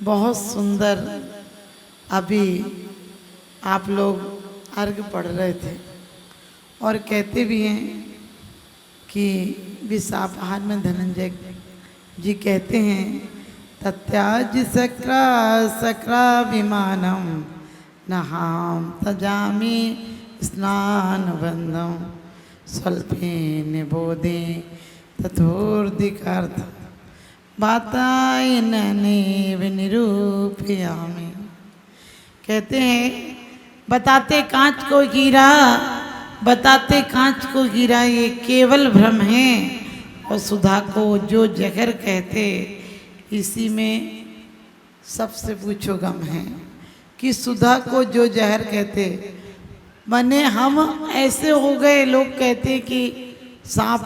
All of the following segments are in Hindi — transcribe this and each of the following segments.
बहुत सुंदर। अभी आप लोग अर्घ पढ़ रहे थे और कहते भी हैं कि विसापहार में धनंजय जी कहते हैं, तत्याज सक्रा सक्रा विमानम नहाम तजामी स्नान बंदम स्वल्पे निबोधे तथोर्धिकार्थ बातायननेव निरूपयामि। कहते हैं बताते कांच को हीरा, बताते कांच को हीरा ये केवल भ्रम है, और सुधा को जो जहर कहते इसी में सबसे पूछो गम है। कि सुधा को जो जहर कहते माने हम ऐसे हो गए, लोग कहते कि सांप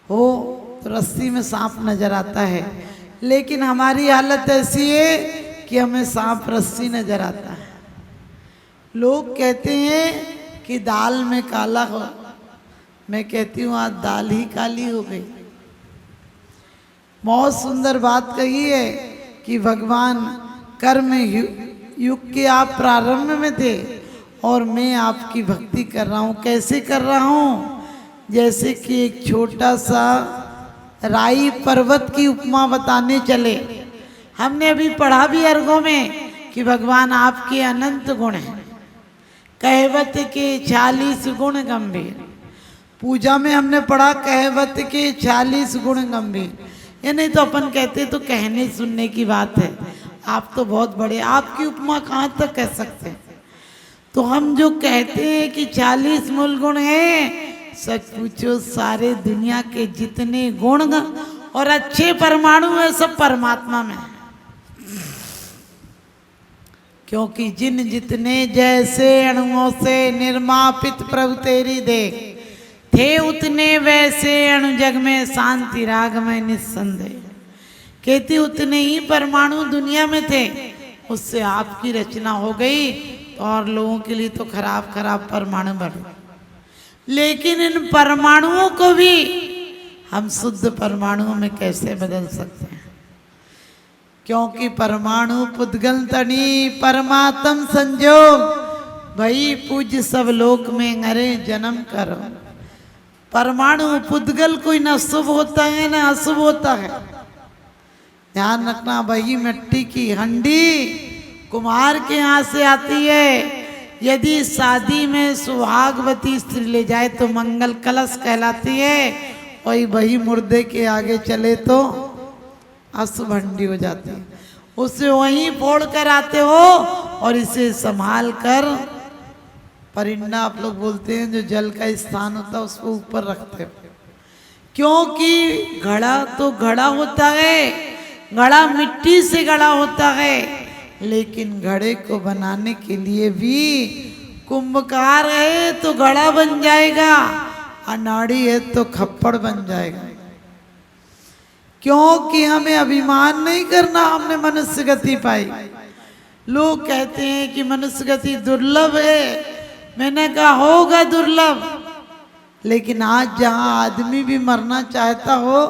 हो तो रस्सी में सांप नजर आता है, लेकिन हमारी हालत ऐसी है कि हमें सांप रस्सी नजर आता है। लोग कहते हैं कि दाल में काला हो, मैं कहती हूँ आज दाल ही काली हो गई। बहुत सुंदर बात कही है कि भगवान कर्म युग के आप प्रारंभ में थे और मैं आपकी भक्ति कर रहा हूँ। कैसे कर रहा हूँ? जैसे कि एक छोटा सा राई पर्वत की उपमा बताने चले। हमने अभी पढ़ा भी अर्घों में कि भगवान आपके अनंत गुण हैं, कहवत के 40 गुण गंभीर। पूजा में हमने पढ़ा कहवत के 40 गुण गंभीर, ये नहीं तो अपन कहते तो कहने सुनने की बात है, आप तो बहुत बड़े, आपकी उपमा कहाँ तक कह सकते हैं। तो हम जो कहते हैं कि 40 मूल गुण हैं, सच पूछो सारे दुनिया के जितने गुण और अच्छे परमाणु है सब परमात्मा में है। क्योंकि जिन जितने जैसे अणुओं से निर्मापित प्रभु तेरी देख थे, उतने वैसे अणु जग में शांति राग में निस्संदेह। कहती उतने ही परमाणु दुनिया में थे, उससे आपकी रचना हो गई और लोगों के लिए तो खराब खराब परमाणु बढ़े। लेकिन इन परमाणुओं को भी हम शुद्ध परमाणुओं में कैसे बदल सकते हैं? क्योंकि परमाणु पुद्गल तनी परमात्म संजोग, भई पूज्य सब लोक में अरे जन्म करो। परमाणु पुद्गल कोई न शुभ होता है न अशुभ होता है। ध्यान रखना, वही मिट्टी की हंडी कुम्हार के यहाँ से आती है। यदि शादी में सुहागवती स्त्री ले जाए तो मंगल कलश कहलाती है, और वही मुर्दे के आगे चले तो अशुभ हंडी हो जाती है। उसे वहीं फोड़ कर आते हो और इसे संभाल कर परिंदा आप लोग बोलते हैं, जो जल का स्थान होता है उसको ऊपर रखते हो। क्योंकि घड़ा तो घड़ा होता है, घड़ा मिट्टी से गढ़ा होता है, लेकिन घड़े को बनाने के लिए भी कुंभकार है तो घड़ा बन जाएगा, अनाड़ी है तो खप्पड़ बन जाएगा। क्योंकि हमें अभिमान नहीं करना हमने मनुष्य गति पाई। लोग कहते हैं कि मनुष्य गति दुर्लभ है, मैंने कहा होगा दुर्लभ, लेकिन आज जहां आदमी भी मरना चाहता हो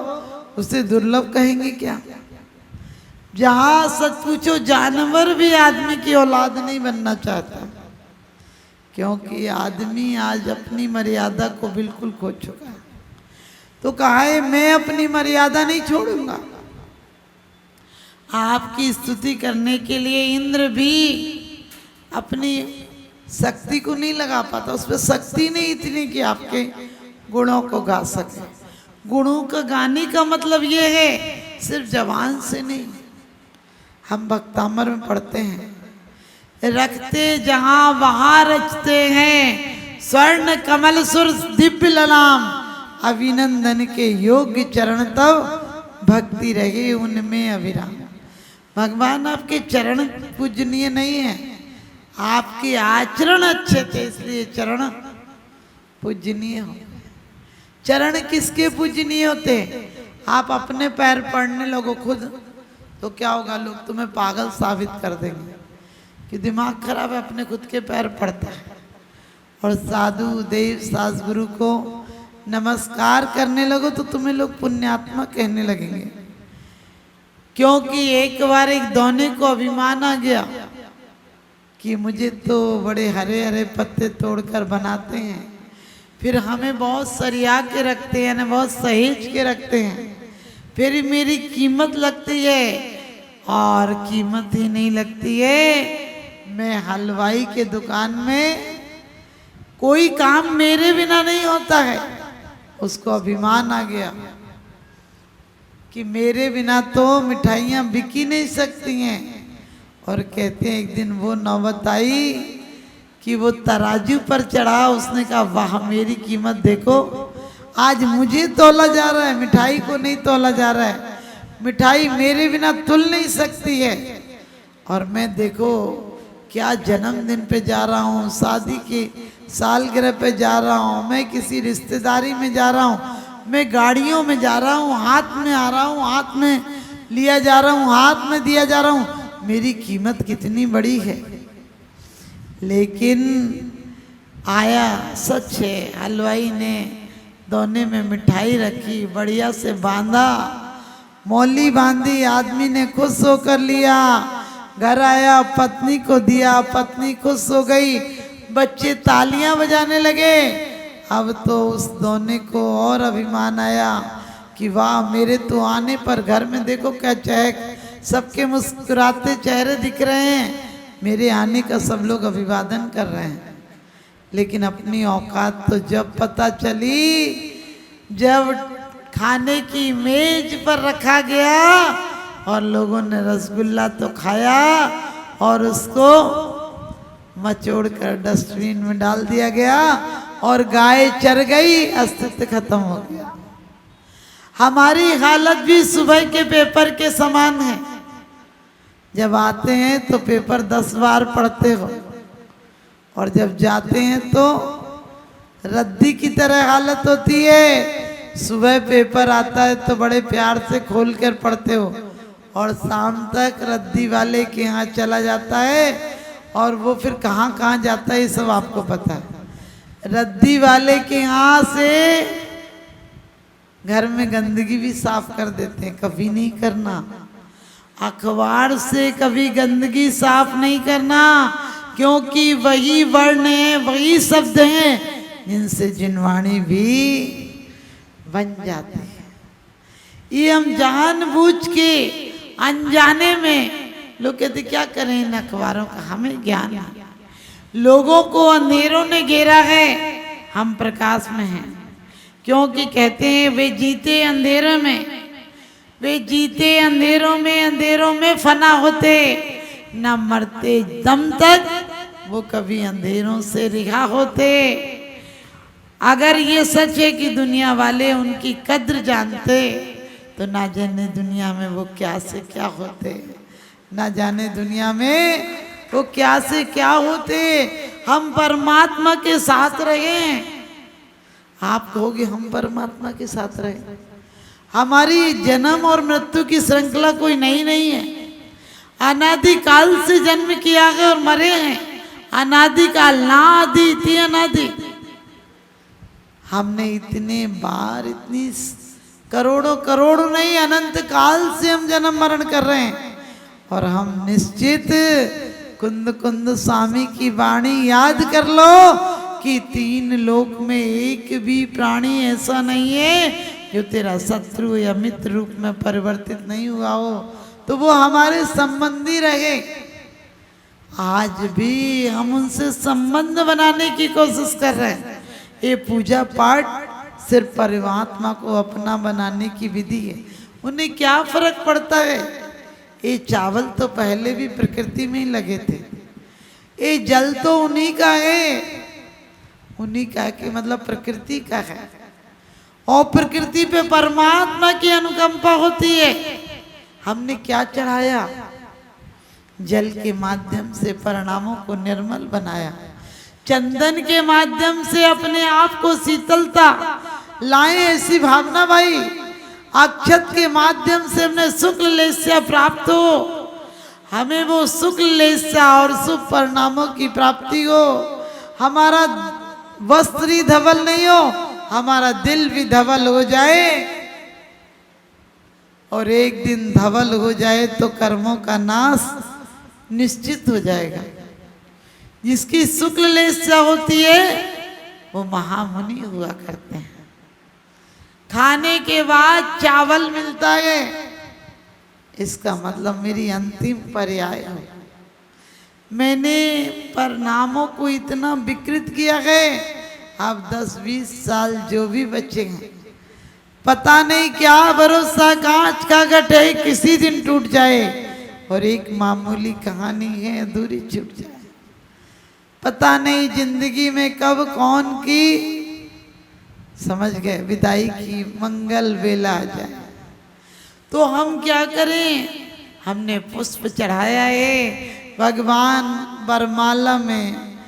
उसे दुर्लभ कहेंगे क्या? जहां सच पूछो जानवर भी आदमी की औलाद नहीं बनना चाहता, क्योंकि आदमी आज अपनी मर्यादा को बिल्कुल खो चुका है। तो कहा है मैं अपनी मर्यादा नहीं छोड़ूंगा। आपकी स्तुति करने के लिए इंद्र भी अपनी शक्ति को नहीं लगा पाता, उस पर शक्ति नहीं इतनी कि आपके गुणों को गा सके। गुणों का गाने का मतलब ये है सिर्फ जबान से नहीं। हम भक्तामर में पढ़ते हैं, रखते जहां वहां रचते हैं स्वर्ण कमल सुर दिव्य ललाम, अभिनंदन के योग्य चरण तब भक्ति रहे उनमें अविराम। भगवान आपके चरण पूजनीय नहीं है, आपके आचरण अच्छे थे इसलिए चरण पूजनीय हो। चरण किसके पूजनीय होते? आप अपने पैर पड़ने लगो खुद तो क्या होगा, लोग तुम्हें पागल साबित कर देंगे कि दिमाग खराब है, अपने खुद के पैर पड़ता है। और साधु देव सास गुरु को नमस्कार करने लगो तो तुम्हें लोग पुण्यात्मा कहने लगेंगे। क्योंकि एक बार एक दोने को अभिमान आ गया कि मुझे तो बड़े हरे हरे पत्ते तोड़कर बनाते हैं, फिर हमें बहुत सरिया के रखते हैं, बहुत सहेज के रखते हैं, फिर मेरी कीमत लगती है, और कीमत ही नहीं लगती है। मैं हलवाई के दुकान में कोई काम मेरे बिना नहीं होता है। उसको अभिमान आ गया कि मेरे बिना तो मिठाइयाँ बिकी नहीं सकती हैं। और कहते हैं एक दिन वो नौबत आई कि वो तराजू पर चढ़ा, उसने कहा वाह मेरी कीमत देखो, आज मुझे तोला जा रहा है, मिठाई को नहीं तोला जा रहा है, मिठाई मेरे बिना तुल नहीं सकती है। और मैं देखो क्या जन्मदिन पे जा रहा हूँ, शादी की सालगिरह पे जा रहा हूँ, मैं किसी रिश्तेदारी में जा रहा हूँ, मैं गाड़ियों में जा रहा हूँ, हाथ में आ रहा हूँ, हाथ में लिया जा रहा हूँ, हाथ में दिया जा रहा हूँ, मेरी कीमत कितनी बड़ी है। लेकिन आया सच है, हलवाई ने दोने में मिठाई रखी, बढ़िया से बांधा, मौली बांधी, आदमी ने खुश होकर लिया, घर आया पत्नी को दिया, पत्नी खुश हो गई, बच्चे तालियां बजाने लगे। अब तो उस दोने को और अभिमान आया कि वाह मेरे तो आने पर घर में देखो क्या चहक, सबके मुस्कुराते चेहरे दिख रहे हैं, मेरे आने का सब लोग अभिवादन कर रहे हैं। लेकिन अपनी औकात तो जब पता चली, जब खाने की मेज पर रखा गया और लोगों ने रसगुल्ला तो खाया और उसको मचोड़ कर डस्टबिन में डाल दिया गया और गाय चर गई, अस्तित्व खत्म हो गया। हमारी हालत भी सुबह के पेपर के समान है। जब आते हैं तो पेपर 10 बार पढ़ते हो, और जब जाते हैं तो रद्दी की तरह हालत होती है। सुबह पेपर आता है तो बड़े प्यार से खोल कर पढ़ते हो, और शाम तक रद्दी वाले के यहाँ चला जाता है, और वो फिर कहाँ कहाँ जाता है ये सब आपको पता है। रद्दी वाले के यहाँ से घर में गंदगी भी साफ कर देते हैं, कभी नहीं करना। अखबार से कभी गंदगी साफ नहीं करना, क्योंकि वही वर्ण है, वही शब्द हैं जिनसे जिनवाणी भी बन जाती है। ये हम जानबूझ के अनजाने में, लोग कहते क्या करें इन अखबारों का, हमें ज्ञान है। लोगों को अंधेरों ने घेरा है, हम प्रकाश में हैं। क्योंकि कहते हैं वे जीते अंधेरों में, वे जीते अंधेरों में फना होते, न मरते दम तक वो कभी अंधेरों से रिहा होते। अगर ये सच है कि दुनिया वाले उनकी कद्र जानते, तो ना जाने दुनिया में वो क्या से क्या होते, ना जाने दुनिया में वो क्या से क्या होते। हम परमात्मा के साथ रहे। आप कहोगे हम परमात्मा के साथ रहे, हमारी जन्म और मृत्यु की श्रृंखला कोई नई नहीं है। अनादिकाल से जन्म किया गया और मरे हैं, अनादिकाल, ना आदि इति अनादि। हमने इतने बार, इतनी करोड़ों नहीं, अनंत काल से हम जन्म मरण कर रहे हैं, और हम निश्चित कुंद कुंद स्वामी की वाणी याद कर लो कि 3 लोक में एक भी प्राणी ऐसा नहीं है जो तेरा शत्रु या मित्र रूप में परिवर्तित नहीं हुआ हो, तो वो हमारे संबंधी रहे। आज भी हम उनसे संबंध बनाने की कोशिश कर रहे हैं। ये पूजा पाठ सिर्फ परमात्मा को अपना बनाने की विधि है। उन्हें क्या फर्क पड़ता है, ये चावल तो पहले भी प्रकृति में ही लगे थे, ये जल तो उन्हीं का है, उन्हीं का कि मतलब प्रकृति का है, और प्रकृति पे परमात्मा की अनुकंपा होती है। हमने क्या चढ़ाया, जल के माध्यम से परिणामों को निर्मल बनाया, चंदन के माध्यम से अपने आप को शीतलता लाए, ऐसी भावना भाई। अक्षत के माध्यम से हमने शुक्ल लेस्या प्राप्त हो, हमें वो शुक्ल लेस्या और शुभ परिणामों की प्राप्ति हो। हमारा वस्त्र ही धवल नहीं हो, हमारा दिल भी धवल हो जाए, और एक दिन धवल हो जाए तो कर्मों का नाश निश्चित हो जाएगा। जिसकी शुक्ल लेशा होती है वो महामुनि हुआ करते हैं। खाने के बाद चावल मिलता है, इसका मतलब मेरी अंतिम पर्याय है। मैंने परिणामों को इतना विकृत किया है, अब 10-20 साल जो भी बचे हैं पता नहीं क्या भरोसा, कांच का घट है, किसी दिन टूट जाए और एक मामूली कहानी है अधूरी छूट जाए। पता नहीं जिंदगी में कब कौन की, समझ गए, विदाई की मंगल बेला आ जाए। तो हम क्या करें? हमने पुष्प चढ़ाया है भगवान वरमाला में,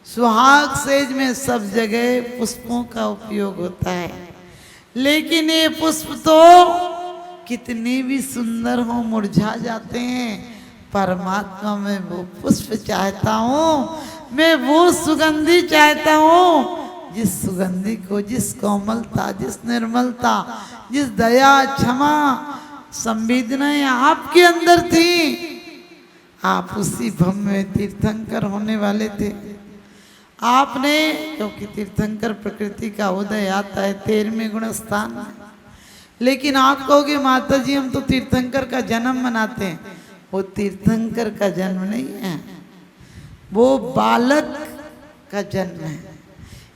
सुहाग सेज में, सब जगह पुष्पों का उपयोग होता है। लेकिन ये पुष्प तो कितने भी सुंदर हो मुरझा जाते हैं। परमात्मा में वो पुष्प चाहता हूँ, मैं वो सुगंधी चाहता हूँ जिस सुगंधी को, जिस कोमलता, जिस निर्मलता, जिस दया, क्षमा, संवेदनाएं आपके अंदर थी, आप उसी भव्य में तीर्थंकर होने वाले थे। आपने, क्योंकि तीर्थंकर प्रकृति का उदय आता है 13वें गुण स्थान में। लेकिन आप कहोगे माता जी हम तो तीर्थंकर का जन्म मनाते हैं। वो तीर्थंकर का जन्म नहीं है, वो बालक का जन्म है।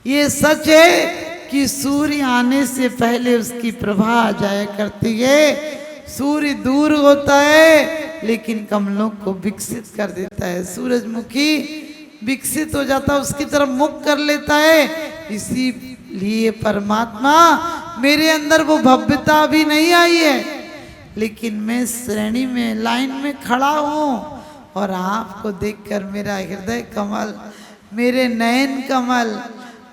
ये सच है कि सूर्य आने से पहले उसकी प्रभा आ जाया करती है। सूर्य दूर होता है लेकिन कमलों को विकसित कर देता है। सूरजमुखी विकसित हो जाता है, उसकी तरफ मुख कर लेता है। इसीलिए परमात्मा, मेरे अंदर वो भव्यता भी नहीं आई है, लेकिन मैं श्रेणी में, लाइन में खड़ा हूँ और आपको देखकर मेरा हृदय कमल, मेरे नयन कमल,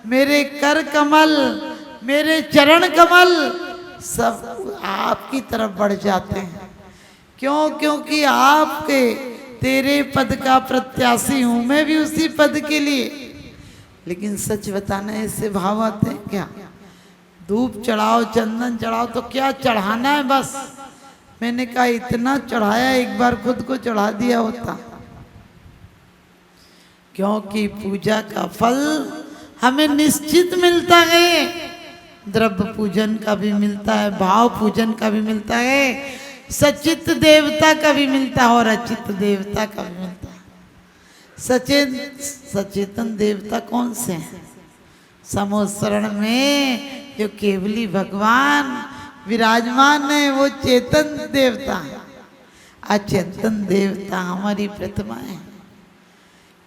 मेरे कर कमल, मेरे चरण कमल सब आपकी तरफ बढ़ जाते हैं। क्यों? क्योंकि आपके, तेरे पद का प्रत्याशी हूं मैं भी उसी पद के लिए। लेकिन सच बताना, ऐसे भाव आते हैं क्या? धूप चढ़ाओ, चंदन चढ़ाओ, तो क्या चढ़ाना है बस। मैंने कहा इतना चढ़ाया, एक बार खुद को चढ़ा दिया होता। क्योंकि पूजा का फल हमें निश्चित मिलता है। द्रव्य पूजन का भी मिलता है, भाव पूजन का भी मिलता है, सचित देवता का भी मिलता है और अचित देवता का भी मिलता है। सचेतन देवता कौन से हैं? समोसरण में जो केवली भगवान विराजमान है वो चेतन देवता है। अचेतन देवता हमारी प्रतिमा है।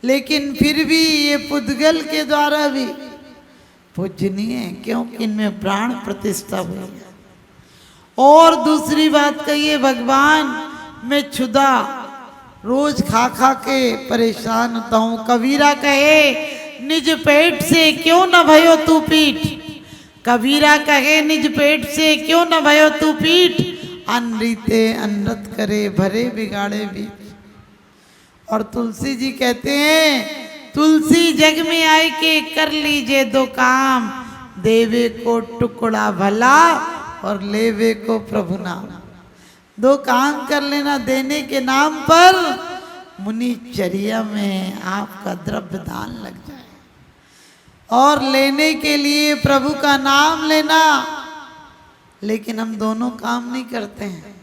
लेकिन फिर भी ये पुद्गल के द्वारा भी पूजनीय है, क्योंकि इनमें प्राण प्रतिष्ठा हुई है। और दूसरी बात कहिए, भगवान मैं क्षुधा रोज खा खा के परेशान होता हूँ। कबीरा कहे निज पेट से क्यों न भयो तू पीठ, कबीरा कहे निज पेट से क्यों न भयो तू पीठ, अन्न रीते अनरत करे भरे बिगाड़े बीच। और तुलसी जी कहते हैं, तुलसी जग में आए के कर लीजिए दो काम, देवे को टुकड़ा भला और लेवे को प्रभु नाम। दो काम कर लेना देने के नाम पर, मुनि चर्या में आपका द्रव्य दान लग जाए, और लेने के लिए प्रभु का नाम लेना। लेकिन हम दोनों काम नहीं करते हैं।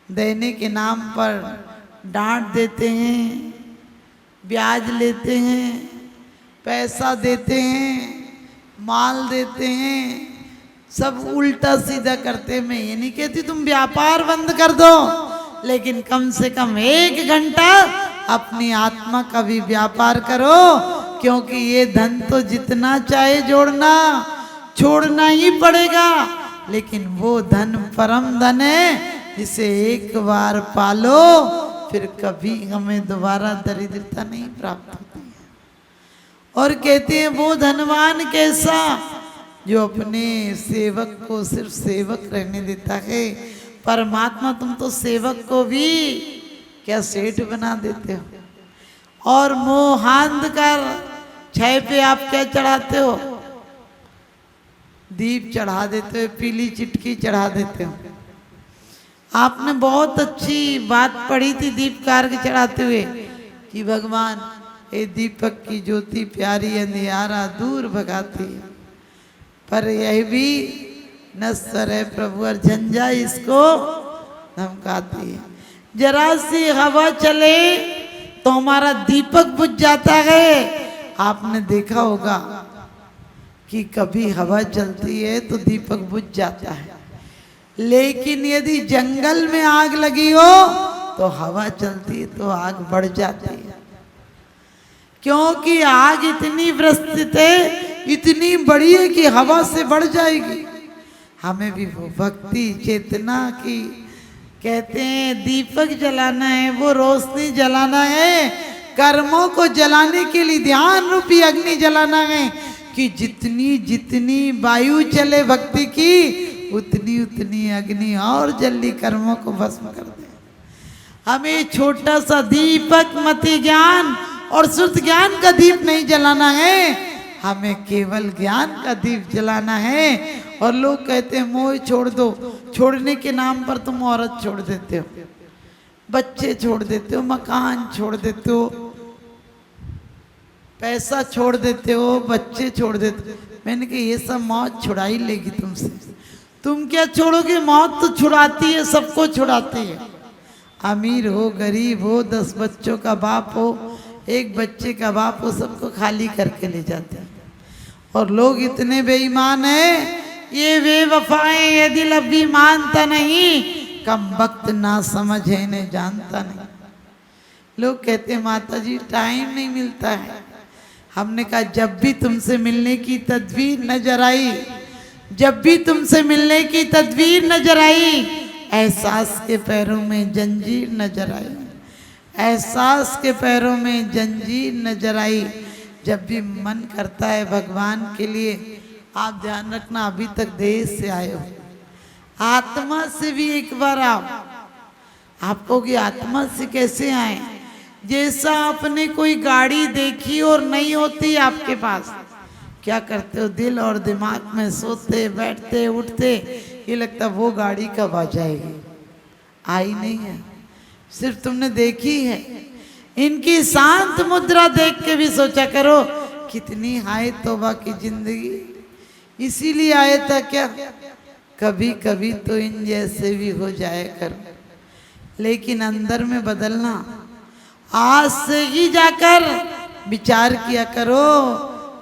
देने के नाम पर डांट देते हैं, ब्याज लेते हैं, पैसा देते हैं, माल देते हैं, सब उल्टा सीधा करते हैं। मैं ये नहीं कहती तुम व्यापार बंद कर दो, लेकिन कम से कम 1 घंटा अपनी आत्मा का भी व्यापार करो। क्योंकि ये धन तो जितना चाहे जोड़ना, छोड़ना ही पड़ेगा। लेकिन वो धन परम धन है, जिसे एक बार पालो फिर कभी हमें दोबारा दरिद्रता नहीं प्राप्त होती है। और कहते हैं वो धनवान कैसा, जो अपने सेवक को सिर्फ सेवक रहने देता है। परमात्मा तुम तो सेवक को भी क्या सेठ बना देते हो। और मोहांध कर छह पे आप क्या चढ़ाते हो? दीप चढ़ा देते हो, पीली चिटकी चढ़ा देते हो। आपने बहुत अच्छी बात पढ़ी थी दीपकार के चढ़ाते हुए कि भगवान ये दीपक की ज्योति प्यारी अंधियारा दूर भगाती है, पर यह भी नश्वर है प्रभु और झंझा इसको धमकाती है। जरा सी हवा चले तो हमारा दीपक बुझ जाता है। आपने देखा होगा कि कभी हवा चलती है तो दीपक बुझ जाता है, लेकिन यदि जंगल में आग लगी हो तो हवा चलती है तो आग बढ़ जाती है, क्योंकि आग इतनी विस्तृत है, इतनी बड़ी है कि हवा से बढ़ जाएगी। हमें भी वो भक्ति चेतना की कहते हैं दीपक जलाना है, वो रोशनी जलाना है, कर्मों को जलाने के लिए ध्यान रूपी अग्नि जलाना है कि जितनी जितनी वायु चले भक्ति की उतनी उतनी अग्नि और जल्दी कर्मों को भस्म कर दे। हमें छोटा सा दीपक मति ज्ञान और शुद्ध ज्ञान का दीप नहीं जलाना है, हमें केवल ज्ञान का दीप जलाना है। और लोग कहते हैं मोह छोड़ दो, छोड़ने के नाम पर तुम औरत छोड़ देते हो, बच्चे छोड़ देते हो, मकान छोड़ देते हो, पैसा छोड़ देते हो, बच्चे छोड़ देते हो। मैंने कहा ये सब मौत छुड़ा ही लेगी तुमसे, तुम क्या छोड़ोगे? मौत तो छुड़ाती है, सबको छुड़ाती है। अमीर हो गरीब हो 10 बच्चों का बाप हो, एक बच्चे का बाप हो, सबको खाली करके ले जाते हैं। और लोग इतने बेईमान हैं, ये बेवफाएं ये दिल अभी मानता नहीं, कम वक्त ना समझ है इन्हें जानता नहीं। लोग कहते हैं माता जी टाइम नहीं मिलता है। हमने कहा जब भी तुमसे मिलने की तदबीर नजर आई, जब भी तुमसे मिलने की तदबीर नजर आई, एहसास के पैरों में जंजीर नजर आई, एहसास के पैरों में जंजीर नजर आई। जब भी मन करता है भगवान के लिए, आप ध्यान रखना अभी तक देह से आए हो, आत्मा से भी एक बार आओ। आप कहोगे आत्मा से कैसे आए? जैसा आपने कोई गाड़ी देखी और नहीं होती आपके पास, क्या करते हो? दिल और दिमाग में सोते बैठते उठते ये लगता वो गाड़ी कब आ जाएगी, आई नहीं है, सिर्फ तुमने देखी है। इनकी शांत मुद्रा देख के भी सोचा करो कितनी हाय तौबा की जिंदगी, इसीलिए आए था क्या? कभी कभी तो इन जैसे भी हो जाए करो। लेकिन अंदर में बदलना, आज से ही जाकर विचार किया करो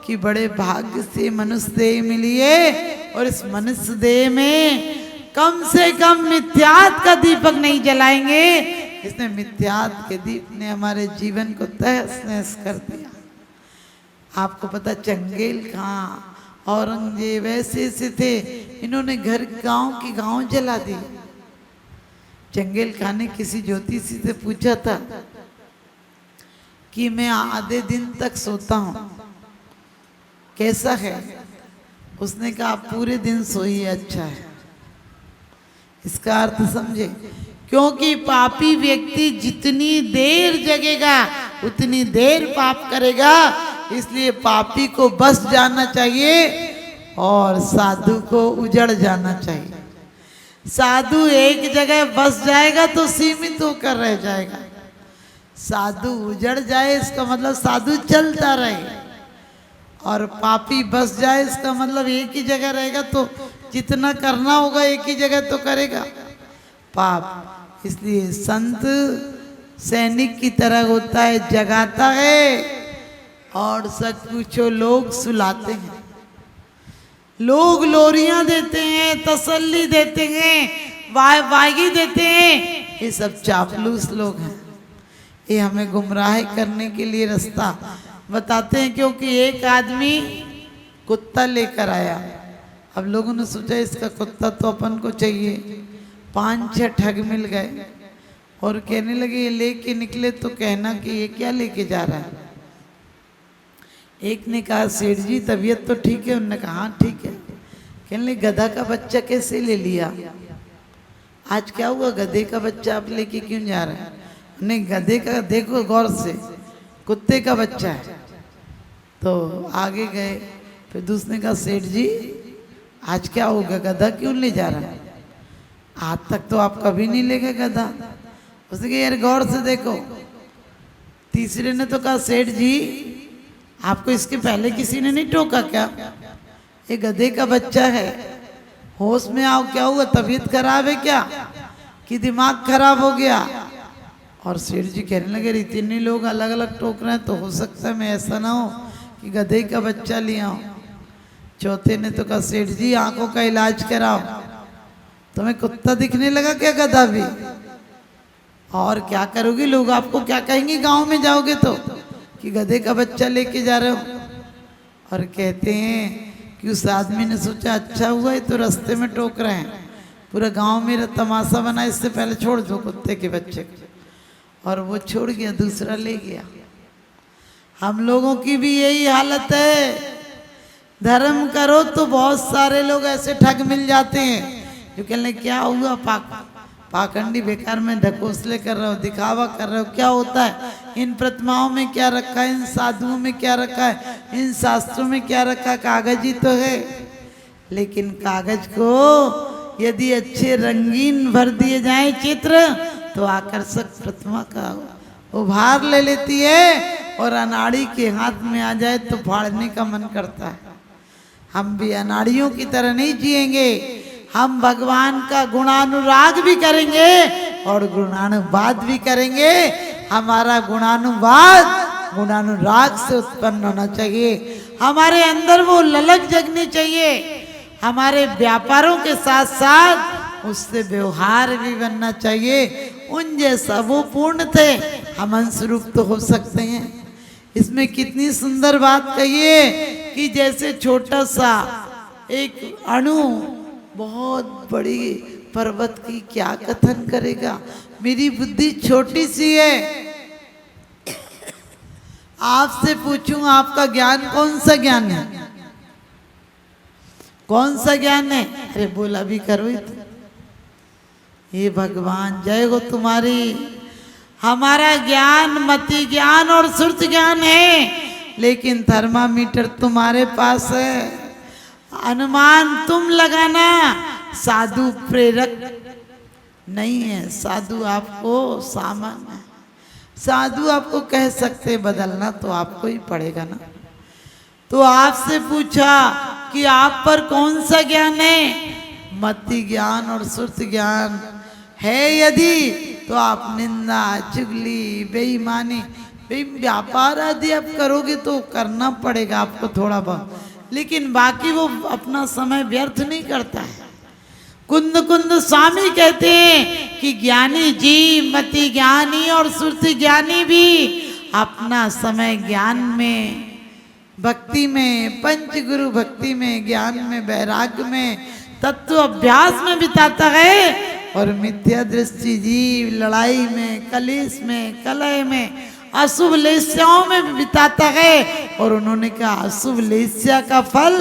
कि बड़े भाग्य से मनुष्य देह मिली है, और इस मनुष्य देह में कम से कम मिथ्यात का दीपक नहीं जलाएंगे। इसने मिथ्यात के दीप ने हमारे जीवन को तहस नहस कर दिया। आपको पता चंगेल खां औरंगजेब ऐसे थे, इन्होंने घर गांव की गांव जला दी। चंगेल खां ने किसी ज्योतिषी से पूछा था कि मैं आधे दिन तक सोता हूं, कैसा है? उसने कहा पूरे दिन सोइए, अच्छा है। इसका अर्थ समझे, क्योंकि पापी व्यक्ति जितनी देर जगेगा उतनी देर पाप करेगा, इसलिए पापी को बस जाना चाहिए और साधु को उजड़ जाना चाहिए। साधु एक जगह बस जाएगा तो सीमित होकर रह जाएगा, साधु उजड़ जाए इसका मतलब साधु चलता रहे, और पापी बस जाए इसका मतलब एक ही जगह रहेगा तो जितना करना होगा एक ही जगह तो करेगा पाप। इसलिए संत सैनिक की तरह होता है, जगाता है और सच पूछो लोग सुलाते हैं, लोग लोरियां देते हैं, तसल्ली देते हैं, वागी देते हैं। ये सब चापलूस लोग हैं, ये हमें गुमराह करने के लिए रास्ता बताते हैं। क्योंकि एक आदमी कुत्ता लेकर आया, अब लोगों ने सोचा इसका कुत्ता तो अपन को चाहिए, 5-6 ठग मिल गए और कहने लगे ये लेके निकले तो कहना कि ये क्या लेके जा रहा है। एक ने कहा सेठ जी तबीयत तो ठीक है? उन्होंने कहा हाँ ठीक है। कहने लगे गधा का बच्चा कैसे ले लिया? आज क्या हुआ, गधे का बच्चा आप लेके क्यों जा रहे हैं? नहीं, गधे का देखो गौर से, कुत्ते का बच्चा है। तो आगे गए, फिर दूसरे का सेठ जी आज क्या होगा, गधा क्यों ले जा रहा है? आज तक तो आप कभी नहीं लेके गधा। उसने कहा यार गौर से देखो। तीसरे ने तो कहा सेठ जी आपको इसके पहले किसी ने नहीं टोका क्या? ये गधे का बच्चा है, होश में आओ, क्या हुआ, तबीयत खराब है क्या कि दिमाग खराब हो गया? और सेठ जी कहने लगे इतने लोग अलग अलग टोक रहे हैं तो हो सकता है मैं ऐसा ना हो कि गधे का बच्चा लिया हो। चौथे ने तो कहा सेठ जी आंखों का इलाज कराओ। तुम्हें कुत्ता दिखने लगा क्या गधा भी? और क्या करोगे, लोग आपको क्या कहेंगे गांव में जाओगे तो कि गधे का बच्चा लेके जा रहे हो। और कहते हैं कि उस आदमी ने सोचा अच्छा हुआ है तो रास्ते में टोक रहे हैं, पूरा गांव मेरा तमाशा बना, इससे पहले छोड़ दो कुत्ते के बच्चे को। और वो छोड़ गया, दूसरा ले गया। हम लोगों की भी यही हालत है। धर्म करो तो बहुत सारे लोग ऐसे ठग मिल जाते हैं जो कहने क्या हुआ, पाखंडी बेकार में ढकोसले कर रहे हो, दिखावा कर रहे हो, क्या होता है, इन प्रतिमाओं में क्या रखा है, इन साधुओं में क्या रखा है, इन शास्त्रों में क्या रखा है, कागज ही तो है। लेकिन कागज को यदि अच्छे रंगीन भर दिए जाए चित्र तो आकर्षक प्रतिमा का उभार ले लेती है, और अनाड़ी के हाथ में आ जाए तो फाड़ने का मन करता है। हम भी अनाड़ियों की तरह नहीं जिएंगे, हम भगवान का गुणानुराग भी करेंगे और गुणानुवाद भी करेंगे। हमारा गुणानुराग से उत्पन्न होना चाहिए, हमारे अंदर वो ललक जगनी चाहिए, हमारे व्यापारों के साथ साथ उससे व्यवहार भी बनना चाहिए। उन जैसा वो पूर्ण थे, हम अंशरूप तो हो सकते हैं। इसमें कितनी सुंदर बात कहिए कि जैसे छोटा सा एक अणु बहुत बड़ी पर्वत की क्या कथन करेगा। मेरी बुद्धि छोटी सी है, आपसे पूछूं आपका ज्ञान कौन सा ज्ञान है, कौन सा ज्ञान है? अरे बोला भी करो। ये भगवान जय हो तुम्हारी। हमारा ज्ञान मति ज्ञान और श्रुत ज्ञान है, लेकिन थर्मामीटर तुम्हारे पास है। अनुमान तुम लगाना, साधु प्रेरक नहीं है। साधु आपको सामान्य है, साधु आपको कह सकते, बदलना तो आपको ही पड़ेगा ना। तो आपसे पूछा कि आप पर कौन सा ज्ञान है, मति ज्ञान और श्रुत ज्ञान है यदि तो आप निंदा चुगली बेईमानी व्यापार आदि आप करोगे तो करना पड़ेगा आपको थोड़ा बहुत, लेकिन बाकी वो अपना समय व्यर्थ नहीं करता है। कुंद कुंद स्वामी कहते हैं कि ज्ञानी जी मति ज्ञानी और श्रुति ज्ञानी भी अपना समय ज्ञान में, भक्ति में, पंचगुरु भक्ति में, ज्ञान में, वैराग्य में, तत्व अभ्यास में बिताता है। और मिथ्या दृष्टि जीव लड़ाई में, कलेश में, कलह में, अशुभ लेस्याओं में बिताता है। और उन्होंने कहा अशुभ लेस्या का फल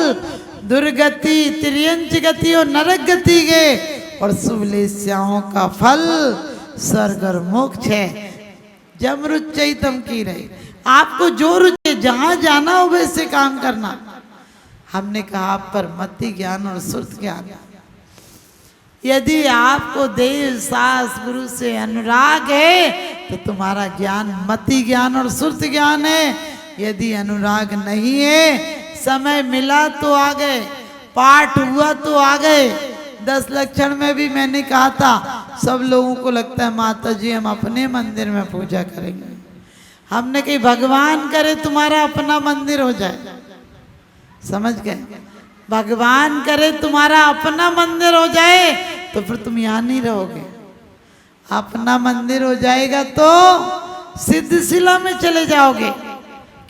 दुर्गति, त्रियंच गति और नरक गति है, और शुभ लेस्याओं का फल स्वर्ग और मोक्ष है। जम रुचि तम की रहे, आपको जो रुचि जहां जाना हो वैसे काम करना। हमने कहा आप पर मति ज्ञान और श्रुत ज्ञान। यदि आपको देव शास्त्र गुरु से अनुराग है तो तुम्हारा ज्ञान मति ज्ञान और श्रुत ज्ञान है। यदि अनुराग नहीं है, समय मिला तो आ गए, पाठ हुआ तो आ गए। 10 लक्षण में भी मैंने कहा था, सब लोगों को लगता है माता जी हम अपने मंदिर में पूजा करेंगे। हमने कही भगवान करे तुम्हारा अपना मंदिर हो जाए, समझ गए? भगवान करे तुम्हारा अपना मंदिर हो जाए तो फिर तुम यहाँ नहीं रहोगे। अपना मंदिर हो जाएगा तो सिद्धशिला में चले जाओगे,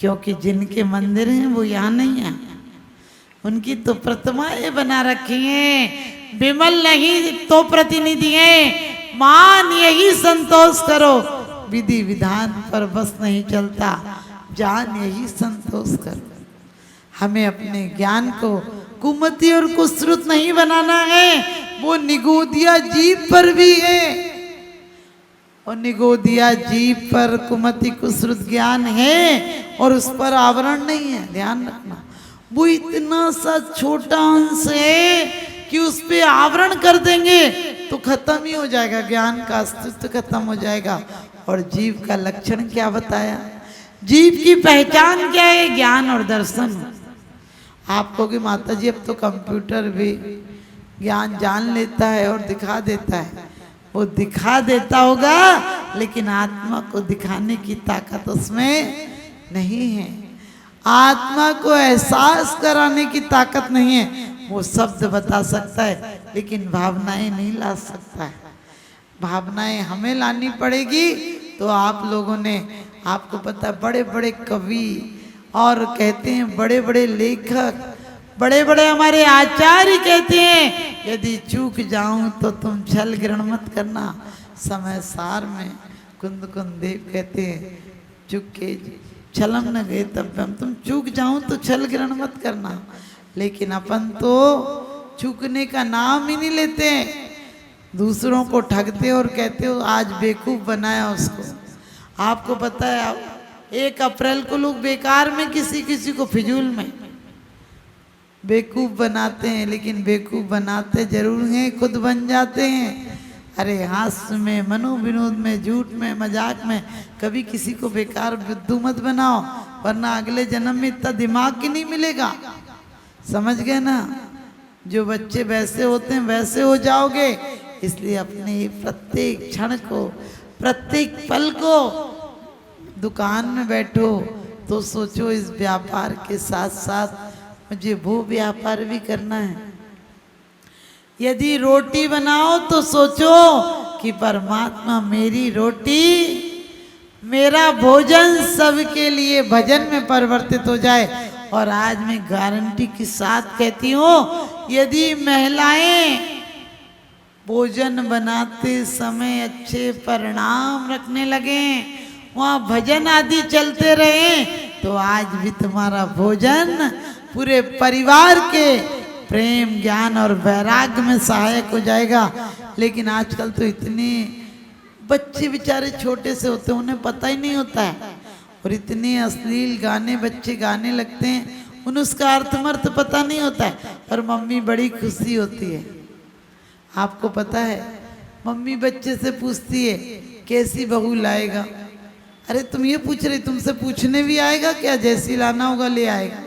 क्योंकि जिनके मंदिर हैं वो यहाँ नहीं है। उनकी तो प्रतिमाएं बना रखी हैं, विमल नहीं तो प्रतिनिधि हैं। मान यही संतोष करो, विधि विधान पर बस नहीं चलता, जान यही संतोष करो। हमें अपने ज्ञान को कुमति और कुश्रुत नहीं बनाना है, वो निगोदिया जीव पर भी है। और निगोदिया जीव पर कुमति कुश्रुत ज्ञान है और उस पर आवरण नहीं है, ध्यान रखना। वो इतना सा छोटा अंश है कि उस पे आवरण कर देंगे तो खत्म ही हो जाएगा, ज्ञान का अस्तित्व खत्म हो जाएगा। और जीव का लक्षण क्या बताया, जीव की पहचान क्या है, ज्ञान और दर्शन। आप कहोगे माता जी अब तो कंप्यूटर भी ज्ञान जान लेता है और दिखा देता है। वो दिखा देता होगा, लेकिन आत्मा को दिखाने की ताकत उसमें नहीं है। आत्मा को एहसास कराने की ताकत नहीं है। वो शब्द बता सकता है, लेकिन भावनाएं नहीं ला सकता है। भावनाएं हमें लानी पड़ेगी। तो आप लोगों ने, आपको पता है, बड़े बड़े कवि और कहते हैं बड़े बड़े लेखक, बड़े बड़े हमारे आचार्य कहते हैं, यदि चूक जाऊं तो तुम छल ग्रहण मत करना। समय सार में कुंद देव कहते हैं, चूके छलम न गए तब हम, तुम चूक जाऊं तो छल ग्रहण मत करना। लेकिन अपन तो चूकने का नाम ही नहीं लेते हैं, दूसरों को ठगते और कहते हो आज बेवकूफ बनाया उसको। आपको पता है 1 अप्रैल को लोग बेकार में किसी किसी को फिजूल में बेवकूफ बनाते हैं, लेकिन बेवकूफ बनाते जरूर हैं, खुद बन जाते हैं। अरे हास्य में, मनोविनोद में, झूठ में, मजाक में कभी किसी को बेकार बुद्धू मत बनाओ, वरना अगले जन्म में इतना दिमाग ही नहीं मिलेगा। समझ गए ना, जो बच्चे वैसे होते हैं वैसे हो जाओगे। इसलिए अपने प्रत्येक क्षण को, प्रत्येक पल को, दुकान में बैठो तो सोचो इस व्यापार के साथ साथ मुझे वो व्यापार भी करना है। यदि रोटी बनाओ तो सोचो कि परमात्मा मेरी रोटी, मेरा भोजन सबके लिए भजन में परिवर्तित हो जाए। और आज मैं गारंटी के साथ कहती हूँ, यदि महिलाएं भोजन बनाते समय अच्छे परिणाम रखने लगे, वहाँ भजन आदि चलते रहे, तो आज भी तुम्हारा भोजन पूरे परिवार के प्रेम, ज्ञान और वैराग्य में सहायक हो जाएगा। लेकिन आजकल तो इतने बच्चे बेचारे छोटे से होते हैं, उन्हें पता ही नहीं होता है, और इतने अश्लील गाने बच्चे गाने लगते हैं, उन्हें उसका अर्थ पता नहीं होता है, और मम्मी बड़ी खुशी होती है। आपको पता है, मम्मी बच्चे से पूछती है कैसी बहू लाएगा। अरे तुम ये पूछ रहे, तुमसे पूछने भी आएगा क्या, जैसी लाना होगा ले आएगा।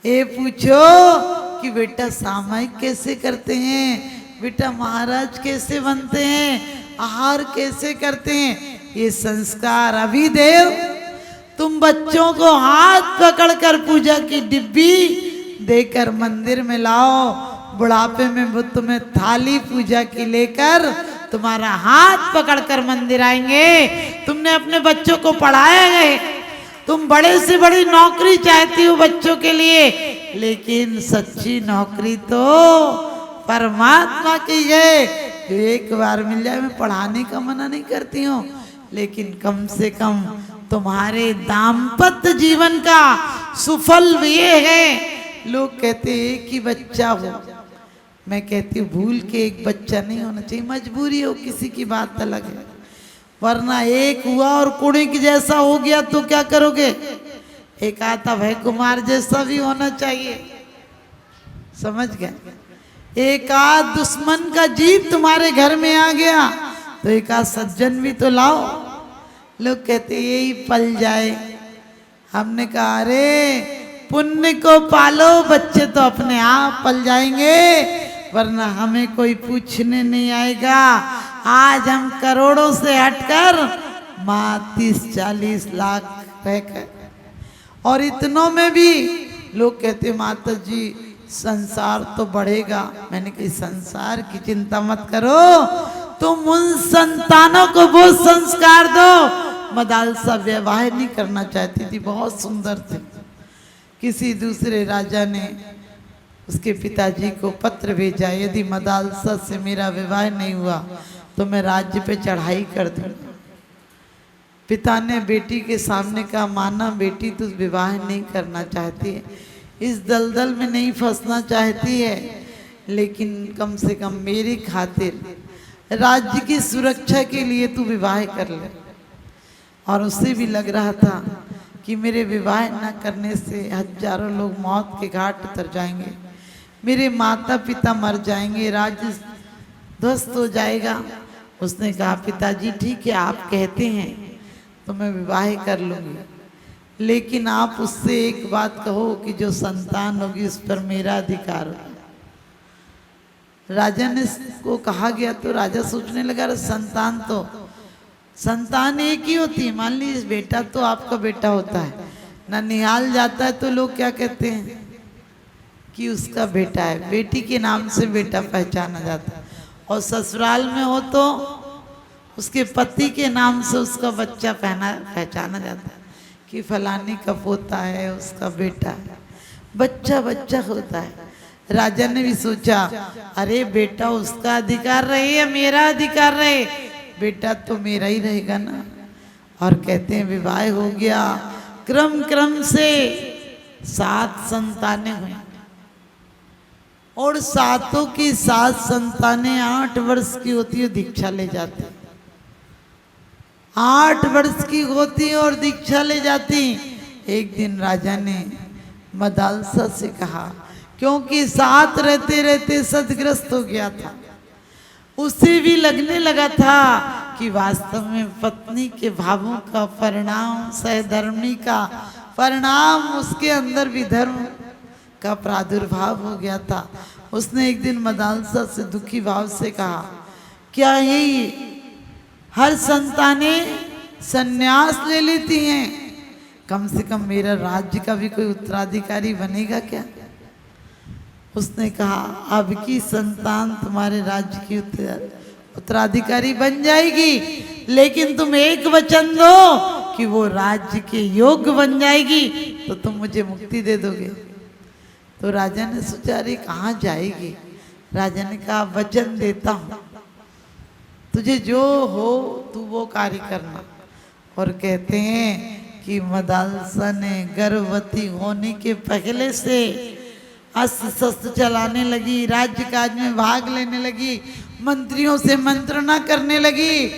ये पूछो कि बेटा सामायिक कैसे करते हैं, बेटा महाराज कैसे बनते हैं, आहार कैसे करते हैं। ये संस्कार अभी देव, तुम बच्चों को हाथ पकड़कर पूजा की डिब्बी देकर मंदिर में लाओ, बुढ़ापे में वो तुम्हें थाली पूजा की लेकर तुम्हारा हाथ पकड़कर मंदिर आएंगे। तुमने अपने बच्चों को पढ़ाया है, तुम बड़े से बड़ी नौकरी चाहती हो बच्चों के लिए, लेकिन सच्ची नौकरी तो परमात्मा की है, जो एक बार मिल जाए। मैं पढ़ाने का मना नहीं करती हूँ, लेकिन कम से कम तुम्हारे दाम्पत्य जीवन का सुफल ये है। लोग कहते हैं कि बच्चा हो, मैं कहती हूँ भूल के एक बच्चा नहीं होना चाहिए, मजबूरी हो किसी की बात अलग है, वरना एक हुआ और कुड़ी के जैसा हो गया तो क्या करोगे। एक आता भय कुमार जैसा भी होना चाहिए, समझ गए। एक आध दुश्मन का जीव तुम्हारे घर में आ गया तो एक आध सज्जन भी तो लाओ। लोग कहते यही पल जाए, हमने कहा अरे पुण्य को पालो, बच्चे तो अपने आप पल जाएंगे, वरना हमें कोई पूछने नहीं आएगा। आज हम करोड़ों से हटकर 30-40 लाख रहकर, और इतनों में भी लोग कहते माता जी संसार तो बढ़ेगा। मैंने कहा संसार की चिंता मत करो, तुम उन संतानों को वो संस्कार दो। मदालसा विवाह नहीं करना चाहती थी, बहुत सुंदर थे। किसी दूसरे राजा ने उसके पिताजी को पत्र भेजा, यदि मदालसा से मेरा विवाह नहीं हुआ तो मैं राज्य पे चढ़ाई कर दूंगा। पिता ने बेटी के सामने कहा, माना बेटी तू विवाह नहीं करना चाहती है, इस दलदल में नहीं फंसना चाहती है, लेकिन कम से कम मेरी खातिर राज्य की सुरक्षा के लिए तू विवाह कर ले। और उसे भी लग रहा था कि मेरे विवाह न करने से हजारों लोग मौत के घाट उतर जाएंगे, मेरे माता पिता मर जाएंगे, राज्य ध्वस्त हो जाएगा। उसने कहा पिताजी ठीक है, आप कहते हैं तो मैं विवाह कर लूंगी, लेकिन आप उससे एक बात कहो कि जो संतान होगी उस पर मेरा अधिकार होगा। राजा ने को कहा गया तो राजा सोचने लगा, अरे संतान एक ही होती है। मान लीजिए बेटा तो आपका बेटा होता है, ननिहाल जाता है तो लोग क्या कहते हैं कि उसका बेटा है, बेटी के नाम से बेटा पहचाना जाता है। और ससुराल में हो तो उसके पति के नाम से उसका बच्चा पहचाना जाता है कि फलानी का पोता है, उसका बेटा है, बच्चा बच्चा होता है। राजा ने भी सोचा, अरे बेटा उसका अधिकार रहे या मेरा अधिकार रहे, बेटा तो मेरा ही रहेगा ना। और कहते हैं विवाह हो गया, क्रम क्रम से 7 संतानें हुई और सातों की 7 संतानें 8 वर्ष की होती है, दीक्षा ले जाती। 8 वर्ष की होती और दीक्षा ले जाती। एक दिन राजा ने मदालसा से कहा, क्योंकि साथ रहते रहते सदग्रस्त हो गया था, उसे भी लगने लगा था कि वास्तव में पत्नी के भावों का परिणाम, सहधर्मिणी का परिणाम, उसके अंदर भी धर्म का प्रादुर्भाव हो गया था। उसने एक दिन मदालसा से दुखी भाव से कहा, क्या यही हर संतानें संन्यास ले लेती हैं? कम से कम मेरा राज्य का भी कोई उत्तराधिकारी बनेगा क्या? उसने कहा, अब की संतान तुम्हारे राज्य की उत्तराधिकारी बन जाएगी, लेकिन तुम एक वचन दो कि वो राज्य के योग्य बन जाएगी तो तुम मुझे मुक्ति दे दोगे। तो राजा ने सोचा, अरे कहाँ जाएगी? राजा ने कहा, वचन देता हूँ, तुझे जो हो तू वो कार्य करना। और कहते हैं कि मदालसा ने गर्भवती होने के पहले से अस्त्र शस्त्र चलाने लगी, राज्य काज में भाग लेने लगी, मंत्रियों से मंत्रणा करने लगी,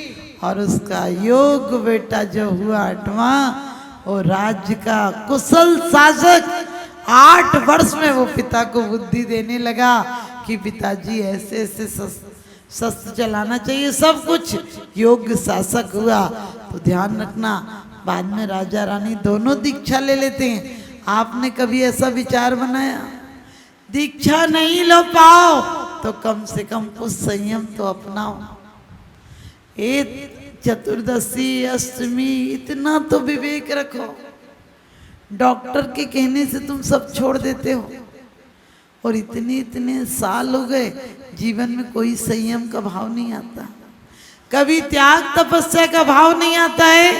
और उसका योग बेटा जो हुआ 8वां, वो राज्य का कुशल शासक। 8 वर्ष में वो पिता को बुद्धि देने लगा कि पिताजी ऐसे ऐसे शस्त्र चलाना चाहिए, सब कुछ योग्य शासक हुआ। तो ध्यान रखना, बाद में राजा रानी दोनों दीक्षा ले लेते हैं। आपने कभी ऐसा विचार बनाया? दीक्षा नहीं लो पाओ तो कम से कम कुछ संयम तो अपनाओ। एक चतुर्दशी, अष्टमी, इतना तो विवेक रखो। डॉक्टर के कहने से तुम सब छोड़ देते हो, और इतने साल हो गए, जीवन में कोई संयम का भाव नहीं आता, कभी त्याग तपस्या का भाव नहीं आता है।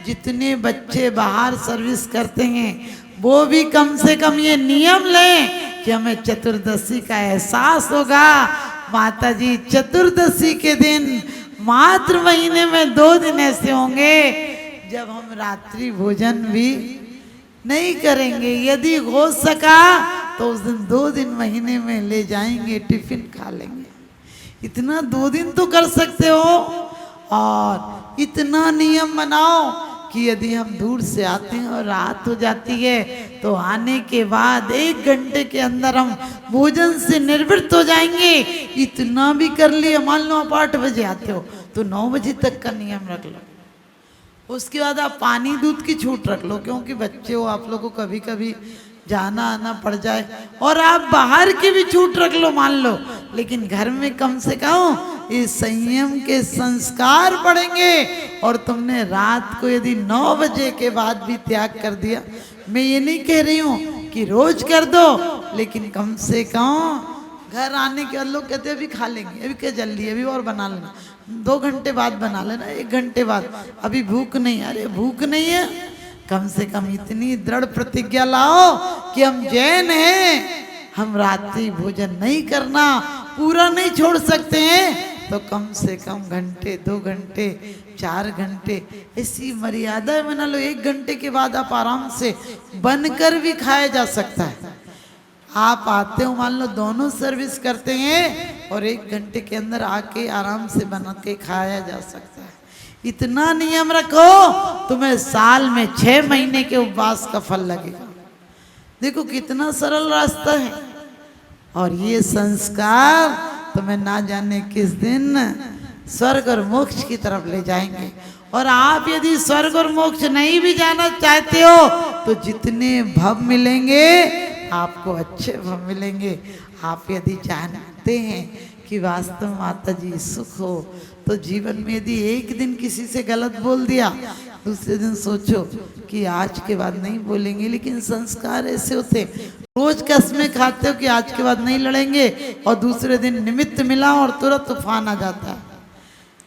जितने बच्चे बाहर सर्विस करते हैं वो भी कम से कम ये नियम लें कि हमें चतुर्दशी का एहसास होगा। माता जी, चतुर्दशी के दिन मात्र महीने में 2 दिन ऐसे होंगे जब हम रात्रि भोजन भी नहीं करेंगे। यदि हो सका तो उस दिन 2 दिन महीने में ले जाएंगे, टिफिन खा लेंगे। इतना 2 दिन तो कर सकते हो, और इतना नियम बनाओ कि यदि हम दूर से आते हैं और रात हो जाती है तो आने के बाद 1 घंटे के अंदर हम भोजन से निवृत्त हो जाएंगे। इतना भी कर लिए। मान लो आप 8 बजे आते हो तो 9 बजे तक का नियम रख लो। उसके बाद आप पानी दूध की छूट रख लो, क्योंकि बच्चे हो आप लोगों को कभी कभी जाना आना पड़ जाए, और आप बाहर की भी छूट रख लो मान लो, लेकिन घर में कम से कम इस संयम के संस्कार पड़ेंगे। और तुमने रात को यदि 9 बजे के बाद भी त्याग कर दिया, मैं ये नहीं कह रही हूँ कि रोज कर दो, लेकिन कम से कम घर आने के बाद लोग कहते हैं अभी खा लेंगे, अभी क्या जल्दी, अभी और बना लेना, 2 घंटे बाद बना लेना, 1 घंटे बाद, अभी भूख नहीं। अरे भूख नहीं है, कम से कम इतनी दृढ़ प्रतिज्ञा लाओ कि हम जैन हैं, हम रात्रि भोजन नहीं करना, पूरा नहीं छोड़ सकते हैं तो कम से कम घंटे, 2 घंटे, 4 घंटे ऐसी मर्यादा बना लो। 1 घंटे के बाद आप आराम से बनकर भी खाया जा सकता है। आप आते हो, मान लो दोनों सर्विस करते हैं, और 1 घंटे के अंदर आके आराम से बना के खाया जा सकता है। इतना नियम रखो, तुम्हें साल में 6 महीने के उपवास का फल लगेगा। देखो कितना सरल रास्ता है। और ये संस्कार तुम्हें ना जाने किस दिन स्वर्ग और मोक्ष की तरफ ले जाएंगे। और आप यदि स्वर्ग और मोक्ष नहीं भी जाना चाहते हो तो जितने भव मिलेंगे आपको अच्छे भव मिलेंगे। आप यदि जानते हैं कि वास्तव माता जी सुख हो तो जीवन में यदि एक दिन किसी से गलत बोल दिया, दूसरे दिन सोचो कि आज के बाद नहीं बोलेंगे। लेकिन संस्कार ऐसे होते, रोज कसमें खाते हो कि आज के बाद नहीं लड़ेंगे और दूसरे दिन निमित्त मिला और तुरंत तूफान आ जाता है।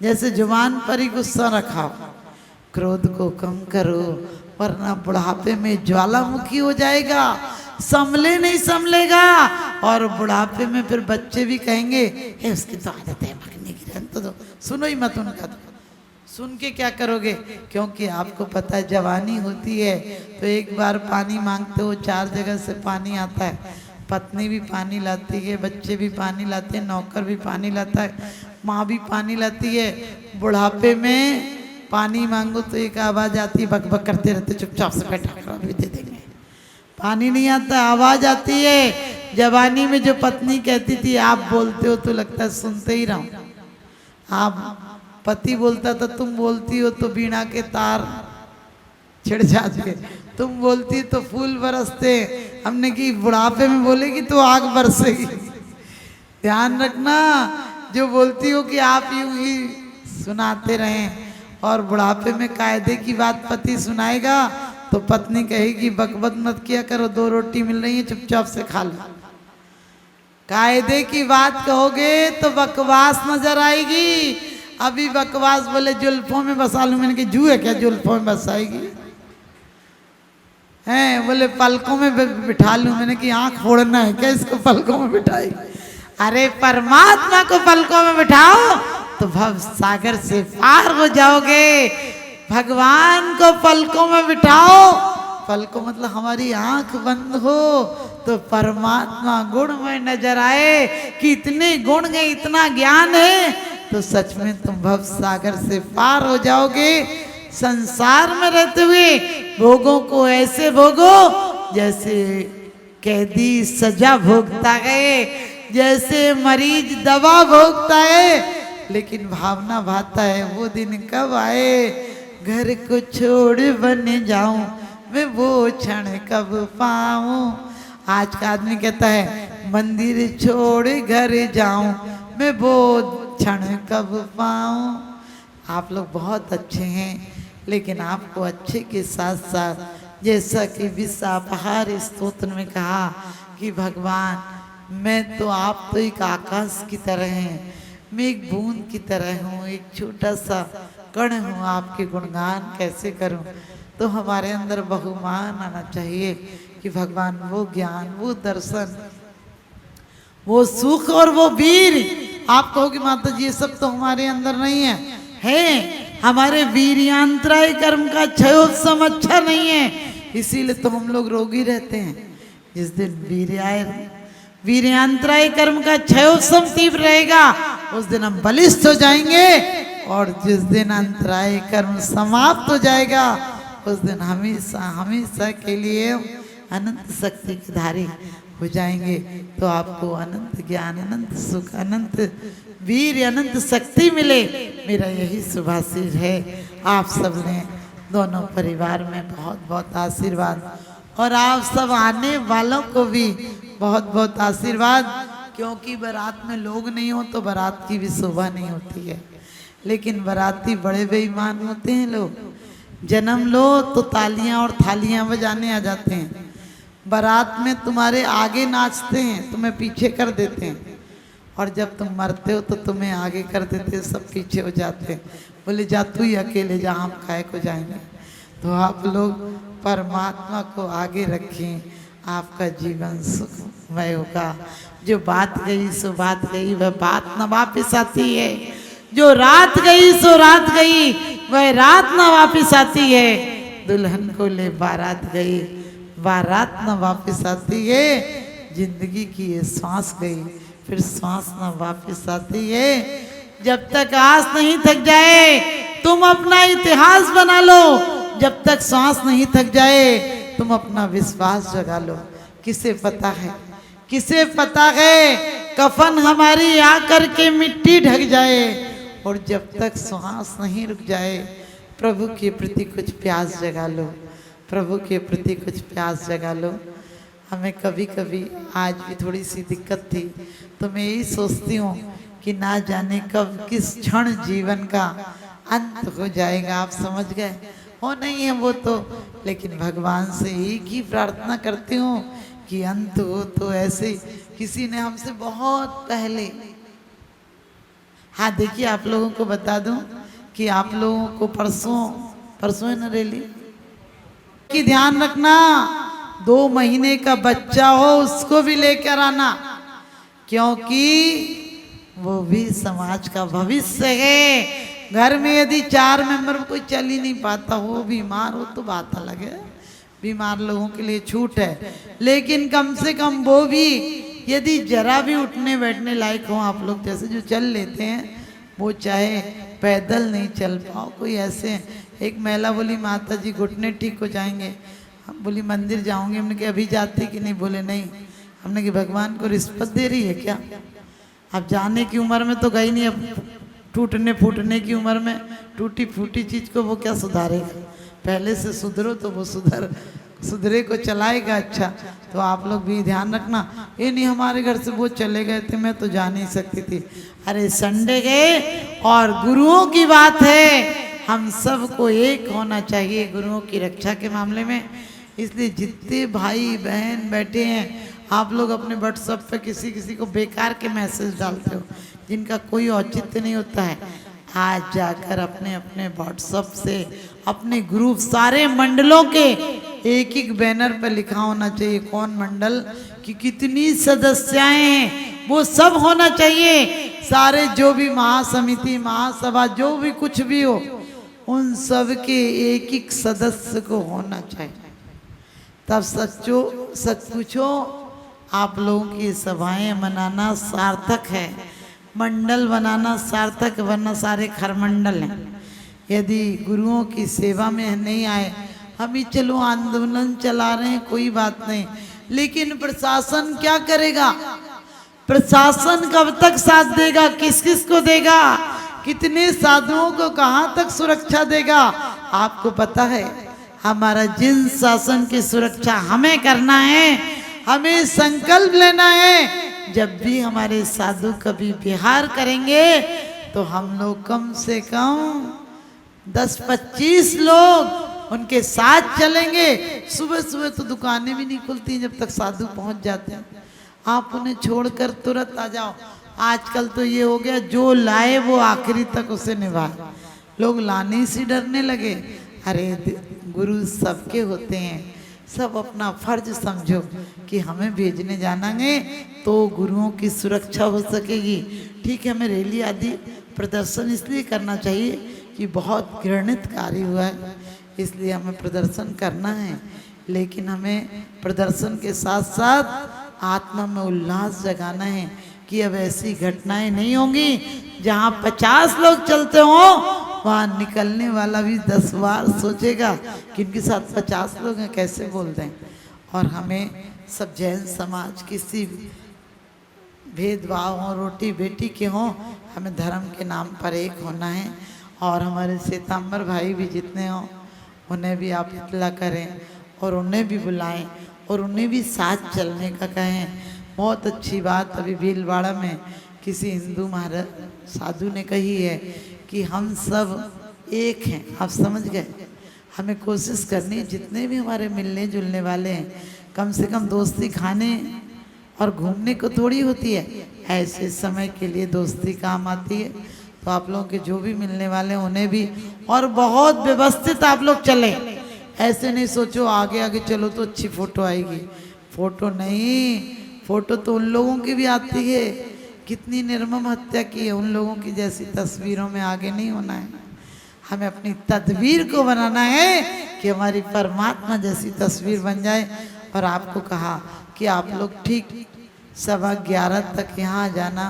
जैसे जुबान पर ही गुस्सा रखा, क्रोध को कम करो वरना बुढ़ापे में ज्वालामुखी हो जाएगा, संभले नहीं संभलेगा। और बुढ़ापे में फिर बच्चे भी कहेंगे उसकी तो आदत है भगने की, तो सुनो ही मत उनका। तो सुन के क्या करोगे? क्योंकि आपको पता है जवानी होती है तो एक बार पानी मांगते हो 4 जगह से पानी आता है। पत्नी भी पानी लाती है, बच्चे भी पानी लाते हैं, नौकर भी पानी लाता है, माँ भी पानी लाती है। बुढ़ापे में पानी मांगो तो एक आवाज़ आती है, बक बक करते रहते, चुपचाप से बैठा करो अभी दे देंगे। पानी नहीं आता, आवाज़ आती है। जवानी में जो पत्नी कहती थी आप बोलते हो तो लगता है सुनते ही रहूं। आप पति बोलता था तुम बोलती हो तो बीणा के तार छिड़ जाते, तुम बोलती तो फूल बरसते। हमने की बुढ़ापे में बोलेगी तो आग बरसेगी। ध्यान रखना, जो बोलती हो कि आप यूं ही सुनाते रहें और बुढ़ापे में कायदे की बात पति सुनाएगा तो पत्नी कहेगी बकबक मत किया करो, 2 रोटी मिल रही है चुपचाप से खा लो। कायदे की बात कहोगे तो बकवास नजर आएगी। अभी बकवास बोले जुल्फों में बसा लूं, मैंने कहा जू है क्या जुल्फों में बसाएगी? हैं बोले पलकों में बिठा लूं, मैंने कि आंख फोड़ना है क्या इसको पलकों में बिठाएगी? अरे परमात्मा को पलकों में बिठाओ तो भव सागर से पार हो जाओगे। भगवान को पलकों में बिठाओ, पलकों मतलब हमारी आंख बंद हो तो परमात्मा गुण में नजर आए कि इतने गुण है, इतना ज्ञान है, तो सच में तुम भव सागर से पार हो जाओगे। संसार में रहते हुए भोगों को ऐसे भोगो जैसे कैदी सजा भोगता गए, जैसे मरीज दवा भोगता है। लेकिन भावना भाता है वो दिन कब आए, घर को छोड़ बन जाऊं मैं वो क्षण कब पाऊं। आज का आदमी कहता है मंदिर छोड़ घर जाऊं मैं वो क्षण कब पाऊं। आप लोग बहुत अच्छे हैं, लेकिन आपको अच्छे के साथ साथ जैसा कि विश्वापहार स्तोत्र में कहा कि भगवान मैं तो आप तो एक आकाश की तरह हैं, मैं एक बूंद की तरह हूँ, एक छोटा सा कण हूँ, आपके गुणगान कैसे करूँ? तो हमारे अंदर बहुमान आना चाहिए कि भगवान वो ज्ञान, वो दर्शन, वो सुख और वो वीर। आप कहोगे माता जी ये सब तो हमारे अंदर नहीं है हमारे वीर्यांतराय कर्म का क्षयोत्सव अच्छा नहीं है, इसीलिए तो हम लोग रोगी रहते हैं। जिस दिन वीर्यांतराय कर्म का क्षयोत्सव तीव्र रहेगा उस दिन हम बलिष्ठ हो जाएंगे, और जिस दिन अंतराय कर्म समाप्त हो जाएगा उस दिन हमेशा हमेशा के लिए अनंत शक्ति के धारी हो जाएंगे। तो आपको अनंत ज्ञान, अनंत सुख, अनंत वीर, अनंत शक्ति मिले, मेरा यही शुभाशीष है। आप सब ने दोनों परिवार में बहुत बहुत आशीर्वाद, और आप सब आने वालों को भी बहुत बहुत आशीर्वाद। क्योंकि बारात में लोग नहीं हो तो बारात की भी शोभा नहीं होती है, लेकिन बाराती बड़े बेईमान होते हैं लोग। जन्म लो तो तालियां और थालियां बजाने आ जाते हैं, बारात में तुम्हारे आगे नाचते हैं, तुम्हें पीछे कर देते हैं, और जब तुम मरते हो तो तुम्हें आगे कर देते हैं, सब पीछे हो जाते हैं। बोले जा तू ही अकेले जा, हम काय को जाएंगे। तो आप लोग परमात्मा को आगे रखें, आपका जीवन सुखमय होगा। जो बात गई सो बात गई, वह बात न वापिस आती है। जो रात गई सो रात गई, वह रात न वापिस आती है। दुल्हन को ले बारात गई, बारात न वापिस आती है। जिंदगी की ये सांस गई, फिर सांस न वापिस आती है। जब तक आस नहीं थक जाए तुम अपना इतिहास बना लो, जब तक सांस नहीं थक जाए तुम अपना विश्वास जगा लो। किसे पता है, किसे पता है कफन हमारी आकर के मिट्टी ढक जाए, और जब तक श्वास नहीं रुक जाए प्रभु के प्रति कुछ प्यास जगा लो, प्रभु के प्रति कुछ प्यास जगा लो। हमें कभी कभी आज भी थोड़ी सी दिक्कत थी, तो मैं यही सोचती हूँ कि ना जाने कब किस क्षण जीवन का अंत हो जाएगा। आप समझ गए हो नहीं है वो तो, लेकिन भगवान से एक ही प्रार्थना करती हूँ कि अंत हो तो ऐसे। किसी ने हमसे बहुत पहले, हाँ देखिए आप लोगों को बता दूं कि आप लोगों को परसों है ना रैली की, ध्यान रखना 2 महीने का बच्चा हो उसको भी लेकर आना, क्योंकि वो भी समाज का भविष्य है। घर में यदि 4 मेंबर कोई चल ही नहीं पाता हो, बीमार हो तो बात अलग है, बीमार लोगों के लिए छूट है, लेकिन कम से कम वो भी यदि जरा भी उठने बैठने लायक हो, आप लोग जैसे जो चल लेते हैं, वो चाहे पैदल नहीं चल पाओ। कोई ऐसे एक महिला बोली माता जी घुटने ठीक हो जाएंगे, हम बोली मंदिर जाऊंगी, हमने कहा अभी जाते कि नहीं, बोले नहीं। हमने कि भगवान को रिश्वत दे रही है क्या? अब जाने की उम्र में तो गई नहीं, अब टूटने फूटने की उम्र में टूटी फूटी चीज को वो क्या सुधारेगा? पहले से सुधरो तो वो सुधरे को चलाएगा। अच्छा तो आप लोग भी ध्यान रखना। ये नहीं हमारे घर से वो चले गए थे, मैं तो जा नहीं सकती थी। अरे संडे गए और गुरुओं की बात है, हम सबको एक होना चाहिए गुरुओं की रक्षा के मामले में। इसलिए जितने भाई बहन बैठे हैं, आप लोग अपने व्हाट्सएप पे किसी किसी को बेकार के मैसेज डालते हो जिनका कोई औचित्य नहीं होता है। आज जाकर अपने अपने व्हाट्सएप से अपने ग्रुप सारे मंडलों के एक एक बैनर पर लिखा होना चाहिए कौन मंडल की कितनी सदस्याएं हैं, वो सब होना चाहिए। सारे जो भी महासमिति महासभा जो भी कुछ भी हो, उन सब के एक एक सदस्य को होना चाहिए। तब सच पूछो आप लोगों की सभाएं मनाना सार्थक है, मंडल बनाना सार्थक, वरना सारे खरमंडल हैं। यदि गुरुओं की सेवा में नहीं आए, हम ही चलो आंदोलन चला रहे हैं कोई बात नहीं, लेकिन प्रशासन क्या करेगा? प्रशासन कब तक साथ देगा? किस किस को देगा? कितने साधुओं को कहाँ तक सुरक्षा देगा? आपको पता है हमारा जिन शासन की सुरक्षा हमें करना है, हमें संकल्प लेना है। जब भी हमारे साधु कभी विहार करेंगे तो हम लोग कम से कम 10-25 लोग उनके साथ चलेंगे। सुबह सुबह तो दुकानें भी नहीं खुलती जब तक साधु पहुंच जाते हैं। आप उन्हें छोड़कर तुरंत आ जाओ। आजकल तो ये हो गया जो लाए वो आखिरी तक उसे निभाए, लोग लाने से डरने लगे। अरे गुरु सबके होते हैं, सब अपना फर्ज समझो कि हमें भेजने जाना है तो गुरुओं की सुरक्षा हो सकेगी। ठीक है, हमें रैली आदि प्रदर्शन इसलिए करना चाहिए कि बहुत घृणित कार्य हुआ है, इसलिए हमें प्रदर्शन करना है। लेकिन हमें प्रदर्शन के साथ साथ आत्मा में उल्लास जगाना है कि अब ऐसी घटनाएं नहीं होंगी। जहाँ 50 लोग चलते हों वहाँ निकलने वाला भी 10 बार सोचेगा कि इनके साथ 50 लोग हैं, कैसे बोल दें। और हमें सब जैन समाज किसी भेदभाव हो, रोटी बेटी के हों, हमें धर्म के नाम पर एक होना है। और हमारे श्वेतांबर भाई भी जितने हों उन्हें भी आप इतला करें और उन्हें भी बुलाएं और उन्हें भी साथ चलने का कहें। बहुत अच्छी बात अभी भीलवाड़ा में किसी हिंदू महाराज साधु ने कही है कि हम सब एक हैं। आप समझ गए? हमें कोशिश करनी, जितने भी हमारे मिलने जुलने वाले हैं, कम से कम दोस्ती खाने और घूमने को थोड़ी होती है, ऐसे समय के लिए दोस्ती काम आती है। तो आप लोगों के जो भी मिलने वाले हैं उन्हें भी, और बहुत व्यवस्थित आप लोग चले। ऐसे नहीं सोचो आगे आगे चलो तो अच्छी फोटो आएगी, फोटो नहीं, फोटो तो उन लोगों की भी आती है कितनी निर्मम हत्या की है, उन लोगों की जैसी तस्वीरों में आगे नहीं होना है। हमें अपनी तदबीर को बनाना है कि हमारी परमात्मा जैसी तस्वीर बन जाए। और आपको कहा कि आप लोग ठीक 11:15 तक यहाँ जाना,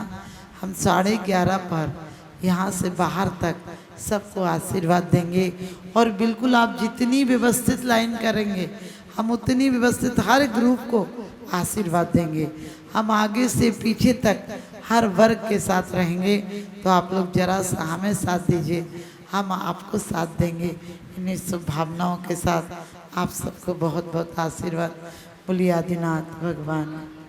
हम 11:30 पर यहाँ से बाहर तक सबको आशीर्वाद देंगे। और बिल्कुल आप जितनी व्यवस्थित लाइन करेंगे हम उतनी व्यवस्थित हर ग्रुप को आशीर्वाद देंगे। हम आगे से पीछे तक हर वर्ग के साथ रहेंगे, तो आप लोग जरा सा हमें साथ दीजिए, हम आपको साथ देंगे। इन्हीं शुभ भावनाओं के साथ आप सबको बहुत बहुत आशीर्वाद। बोलिए आदिनाथ भगवान।